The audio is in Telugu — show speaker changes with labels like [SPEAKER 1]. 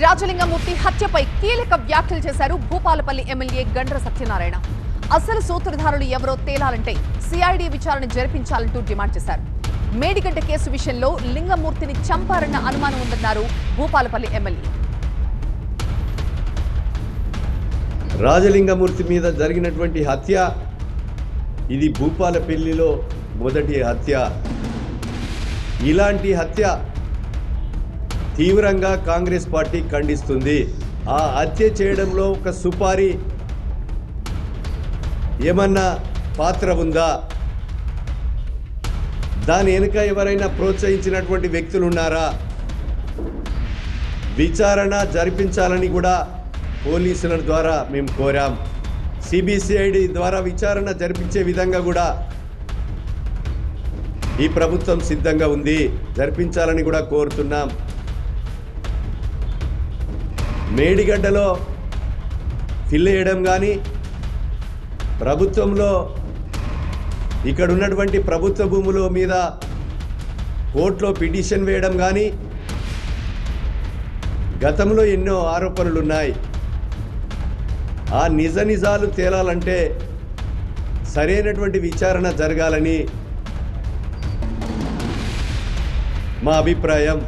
[SPEAKER 1] రాజలింగమూర్తి హత్యపై కీలక వ్యాఖ్యలు చేశారు భూపాలపల్లి ఎమ్మెల్యే గండ్ర సత్యనారాయణ. అసలు సూత్రధారులు ఎవరో తేలాలంటే సిఐడి విచారణ జరిపించాలంటూ డిమాండ్ చేశారు. మేడిగడ్డ కేసు విషయంలో లింగమూర్తిని చంపారన్న అనుమానం ఉందన్నారు భూపాలపల్లి ఎమ్మెల్యే.
[SPEAKER 2] రాజలింగమూర్తి మీద జరిగినటువంటి హత్య ఇది భూపాలపల్లిలో మొదటి హత్య. ఇలాంటి హత్య తీవ్రంగా కాంగ్రెస్ పార్టీ ఖండిస్తుంది. ఆ హత్య చేయడంలో ఒక సుపారీ ఏమన్నా పాత్ర ఉందా? దాని వెనుక ఎవరైనా ప్రోత్సహించినటువంటి వ్యక్తులు ఉన్నారా? విచారణ జరిపించాలని కూడా పోలీసుల ద్వారా మేము కోరాం. సిబిసిఐడి ద్వారా విచారణ జరిపించే విధంగా కూడా ఈ ప్రభుత్వం సిద్ధంగా ఉంది. జరిపించాలని కూడా కోరుతున్నాం. మేడిగడ్డలో ఫిల్ చేయడం కానీ, ప్రభుత్వంలో ఇక్కడ ఉన్నటువంటి ప్రభుత్వ భూముల మీద కోర్టులో పిటిషన్ వేయడం కానీ, గతంలో ఎన్నో ఆరోపణలు ఉన్నాయి. ఆ నిజాలు తేలాలంటే సరైనటువంటి విచారణ జరగాలని మా అభిప్రాయం.